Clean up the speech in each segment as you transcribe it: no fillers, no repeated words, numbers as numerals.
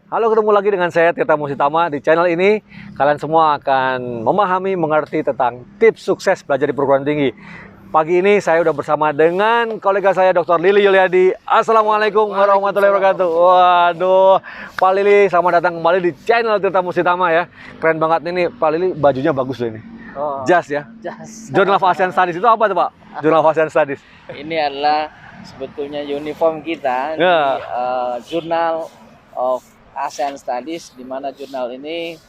Halo, ketemu lagi dengan saya Tirta Musitama. Di channel ini kalian semua akan memahami, mengerti tentang tips sukses belajar di perguruan tinggi. Pagi ini saya udah bersama dengan kolega saya Dr. Lili Yuliadi. Assalamualaikum warahmatullahi wabarakatuh. Waduh, Pak Lili, selamat datang kembali di channel Tirta Musitama ya. Keren banget ini Pak Lili, bajunya bagus loh ini. Jas ya. Jas. Journal of Asian Studies itu apa tuh Pak? Journal of Asian Studies. Ini adalah sebetulnya uniform kita di Journal of ASEAN Studies, di mana jurnal ini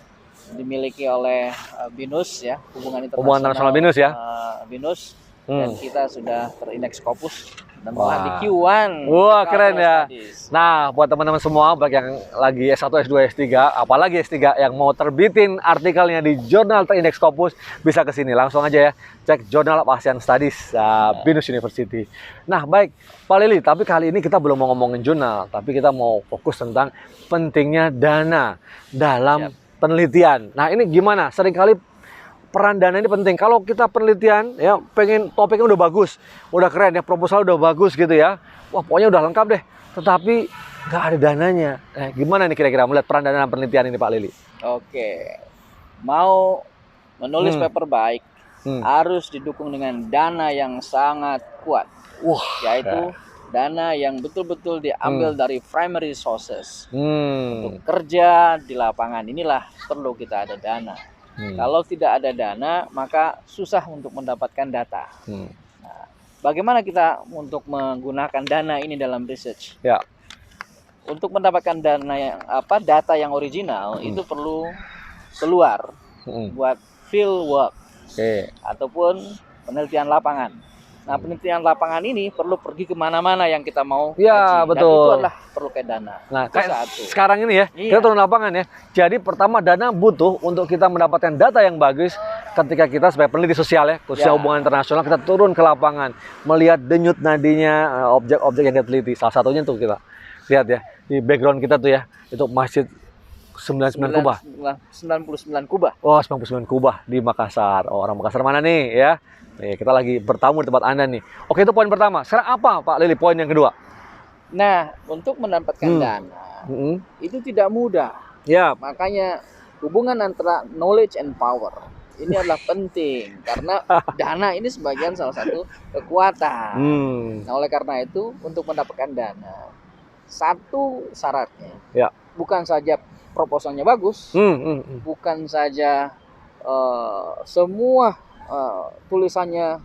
dimiliki oleh BINUS ya, Hubungan Internasional BINUS ya. BINUS, dan kita sudah terindeks Scopus dan malah di Q1. Wah, keren ya. Studies. Nah, buat teman-teman semua, baik yang lagi S1, S2, S3, apalagi S3 yang mau terbitin artikelnya di jurnal terindeks Scopus, bisa ke sini. Langsung aja ya, cek Journal of ASEAN Studies, BINUS University. Nah, baik, Pak Lili, tapi kali ini kita belum mau ngomongin jurnal, tapi kita mau fokus tentang pentingnya dana dalam penelitian. Nah, ini gimana? Seringkali peran dana ini penting. Kalau kita penelitian ya pengen topiknya udah bagus, udah keren ya, proposal udah bagus gitu ya. Wah, pokoknya udah lengkap deh. Tetapi nggak ada dananya. Gimana nih kira-kira melihat peran dana dalam penelitian ini Pak Lili? Oke. Mau menulis paper baik harus didukung dengan dana yang sangat kuat. Yaitu dana yang betul-betul diambil dari primary sources. Untuk kerja di lapangan inilah perlu kita ada dana. Kalau tidak ada dana, maka susah untuk mendapatkan data. Nah, bagaimana kita untuk menggunakan dana ini dalam research? Ya. Untuk mendapatkan data yang original itu perlu keluar buat field work ataupun penelitian lapangan. Nah, penelitian lapangan ini perlu pergi kemana-mana yang kita mau. Ya, kaji. betul. Dan itu adalah perlu kayak dana. Nah, itu kayak satu. Sekarang ini ya, kita turun lapangan ya. Jadi pertama dana butuh untuk kita mendapatkan data yang bagus ketika kita sebagai peneliti sosial ya, khususnya hubungan internasional, kita turun ke lapangan, melihat denyut nadinya objek-objek yang kita teliti. Salah satunya tuh kita lihat ya, di background kita tuh ya, itu masjid 99 kubah. 99 kubah. Oh, 99 kubah di Makassar. Oh, orang Makassar mana nih ya? Nih, kita lagi bertamu di tempat Anda nih. Oke, itu poin pertama. Sekarang apa Pak Lili poin yang kedua? Nah, untuk mendapatkan dana itu tidak mudah. Ya. Makanya hubungan antara knowledge and power ini adalah penting karena dana ini sebagian salah satu kekuatan. Nah, oleh karena itu untuk mendapatkan dana satu syaratnya bukan saja proposalnya bagus, bukan saja semua tulisannya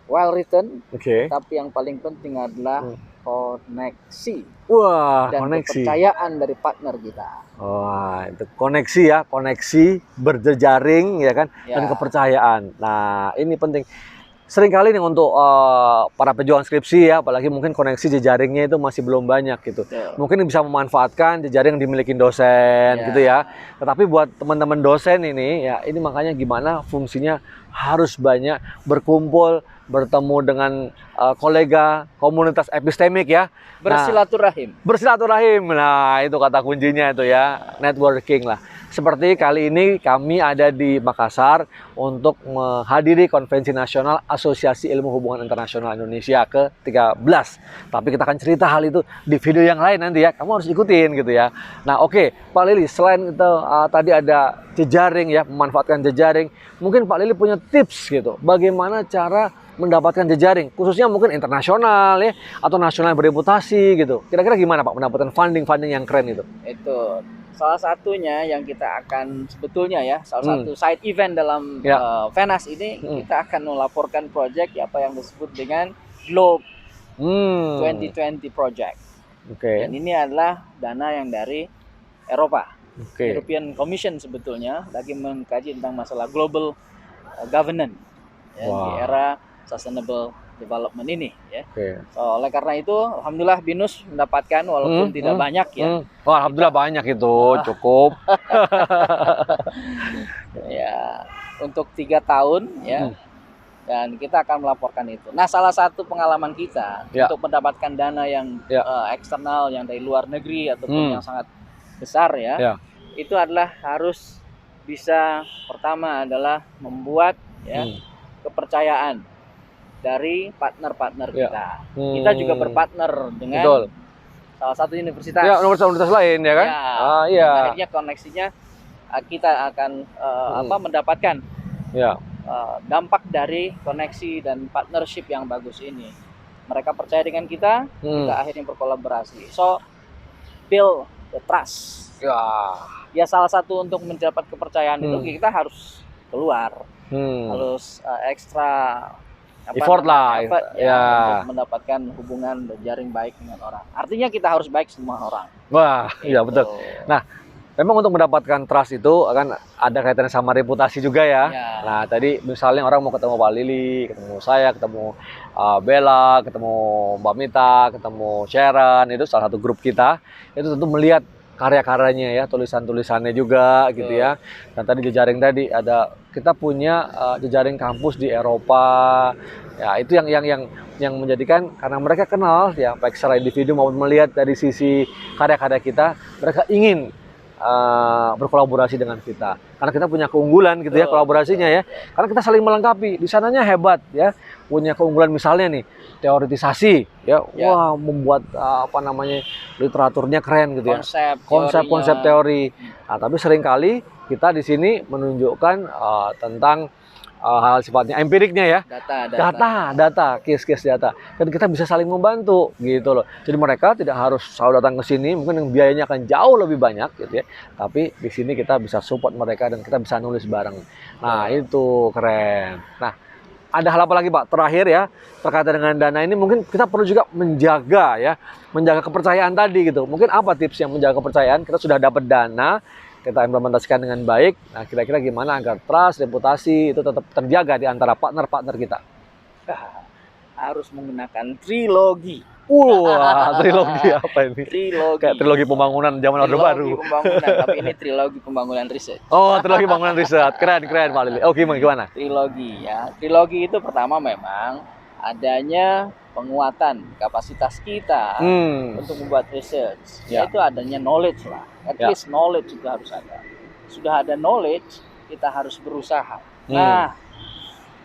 well written, tapi yang paling penting adalah koneksi. Dan koneksi. Kepercayaan dari partner kita. Wah, itu koneksi ya, koneksi berjejaring ya kan, dan kepercayaan. Nah, ini penting. Seringkali nih untuk para pejuang skripsi ya, apalagi mungkin koneksi jejaringnya itu masih belum banyak gitu. Mungkin bisa memanfaatkan jejaring yang dimiliki dosen gitu ya. Tetapi buat teman-teman dosen ini ya, ini makanya gimana fungsinya harus banyak berkumpul, bertemu dengan kolega, komunitas epistemik ya. Bersilaturahim. Bersilaturahim. Nah, itu kata kuncinya itu ya, networking lah. Seperti kali ini kami ada di Makassar untuk menghadiri Konvensi Nasional Asosiasi Ilmu Hubungan Internasional Indonesia ke-13. Tapi kita akan cerita hal itu di video yang lain nanti ya. Kamu harus ikutin gitu ya. Nah, oke, Pak Lili, selain itu tadi ada jejaring ya, memanfaatkan jejaring. Mungkin Pak Lili punya tips gitu. Bagaimana cara mendapatkan jejaring, khususnya mungkin internasional ya, atau nasional bereputasi gitu. Kira-kira gimana Pak mendapatkan funding yang keren itu? Itu salah satunya yang kita akan sebetulnya ya, salah satu side event dalam FENAS ini, kita akan melaporkan project apa yang disebut dengan Globe 2020 Project. Dan ini adalah dana yang dari Eropa. European Commission sebetulnya lagi mengkaji tentang masalah global governance ya, di era sustainable development ini ya. So, oleh karena itu alhamdulillah BINUS mendapatkan walaupun tidak banyak ya. Alhamdulillah banyak itu, cukup. Ya, untuk 3 tahun ya. Dan kita akan melaporkan itu. Nah, salah satu pengalaman kita untuk mendapatkan dana yang eksternal yang dari luar negeri ataupun yang sangat besar ya. Itu adalah harus bisa, pertama adalah membuat kepercayaan dari partner-partner kita. Kita juga berpartner dengan salah satu universitas. Ya, universitas lain ya kan? Ya, Iya. akhirnya koneksinya kita akan mendapatkan dampak dari koneksi dan partnership yang bagus ini. Mereka percaya dengan kita, kita akhirnya berkolaborasi. So, build the trust. Ya salah satu untuk mendapat kepercayaan itu kita harus keluar, harus ekstra effort lah, untuk mendapatkan hubungan dan jaring baik dengan orang. Artinya kita harus baik semua orang. Wah, iya betul. Nah, memang untuk mendapatkan trust itu akan ada kaitannya sama reputasi juga ya. Nah, tadi misalnya orang mau ketemu Pak Lili, ketemu saya, ketemu Bella, ketemu Mbak Mita, ketemu Sharon, itu salah satu grup kita. Itu tentu melihat karya-karyanya ya, tulisan-tulisannya juga gitu ya. Dan tadi jejaring tadi ada, kita punya jejaring kampus di Eropa. Ya, itu yang menjadikan, karena mereka kenal ya, baik secara individu maupun melihat dari sisi karya-karya kita, mereka ingin berkolaborasi dengan kita karena kita punya keunggulan gitu ya, kolaborasinya ya, karena kita saling melengkapi. Di sananya hebat ya, punya keunggulan misalnya nih teoritisasi ya, wah membuat literaturnya keren gitu ya, konsep teori. Nah, tapi seringkali kita di sini menunjukkan tentang hal sifatnya empiriknya ya, data, case data, dan kita bisa saling membantu gitu loh. Jadi mereka tidak harus selalu datang ke sini, mungkin yang biayanya akan jauh lebih banyak gitu ya, tapi di sini kita bisa support mereka dan kita bisa nulis bareng. Nah, itu keren. Nah, ada hal apa lagi Pak terakhir ya terkait dengan dana ini? Mungkin kita perlu juga menjaga kepercayaan tadi gitu. Mungkin apa tips yang menjaga kepercayaan? Kita sudah dapat dana, kita implementasikan dengan baik. Nah, kira-kira gimana agar trust, reputasi itu tetap terjaga di antara partner-partner kita? Harus menggunakan trilogi. Wah, trilogi apa ini? Trilogi. Kayak trilogi pembangunan zaman Orde Baru. Pembangunan, tapi ini trilogi pembangunan riset. Oh, trilogi pembangunan riset. Keren Pak Lili. Oh, gimana? Trilogi ya. Trilogi itu pertama memang adanya penguatan kapasitas kita untuk membuat research. Yaitu adanya knowledge lah. At least knowledge itu harus ada. Sudah ada knowledge, kita harus berusaha. Nah,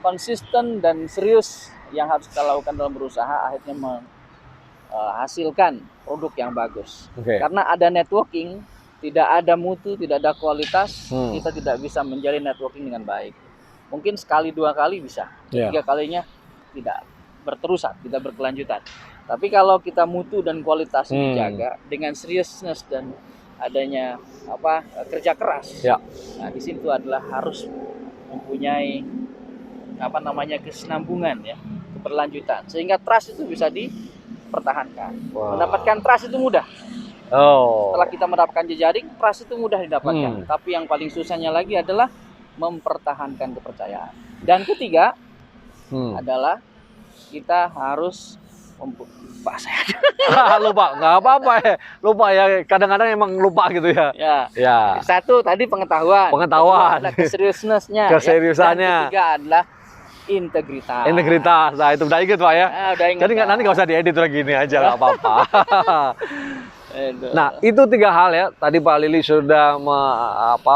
konsisten dan serius yang harus kita lakukan dalam berusaha akhirnya menghasilkan produk yang bagus. Karena ada networking, tidak ada mutu, tidak ada kualitas, kita tidak bisa menjalin networking dengan baik. Mungkin sekali dua kali bisa, tiga kalinya tidak berterusan, tidak berkelanjutan. Tapi kalau kita mutu dan kualitas dijaga dengan seriousness dan adanya kerja keras, nah di situ adalah harus mempunyai kesinambungan ya, keberlanjutan, sehingga trust itu bisa dipertahankan. Mendapatkan trust itu mudah. Setelah kita mendapatkan jejaring, trust itu mudah didapatkan. Tapi yang paling susahnya lagi adalah mempertahankan kepercayaan. Dan ketiga adalah kita harus lupa, nggak apa-apa ya, lupa ya, kadang-kadang emang lupa gitu ya. Satu tadi pengetahuan, ada keseriusannya, keseriusannya. Dan ketiga adalah integritas. Nah, itu udah inget Pak ya. Jadi nanti nggak usah diedit lagi, gini aja, nggak apa-apa. Nah, itu tiga hal ya. Tadi Pak Lili sudah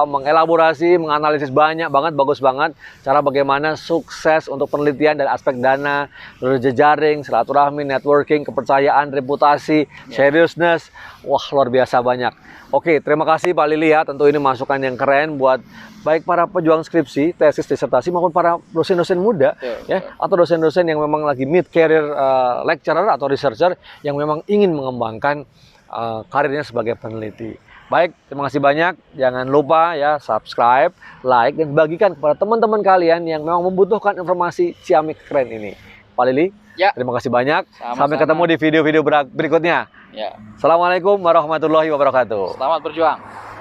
mengelaborasi, menganalisis banyak banget, bagus banget cara bagaimana sukses untuk penelitian dari aspek dana, jejaring, silaturahmi, networking, kepercayaan, reputasi, seriousness. Wah, luar biasa banyak. Oke, terima kasih Pak Lili ya. Tentu ini masukan yang keren buat baik para pejuang skripsi, tesis, disertasi maupun para dosen-dosen muda ya, atau dosen-dosen yang memang lagi mid career lecturer atau researcher yang memang ingin mengembangkan karirnya sebagai peneliti. Baik, terima kasih banyak. Jangan lupa ya subscribe, like, dan bagikan kepada teman-teman kalian yang memang membutuhkan informasi Ciamik keren ini. Pak Lili, terima kasih banyak. Sampai ketemu di video-video berikutnya. Assalamualaikum warahmatullahi wabarakatuh. Selamat berjuang.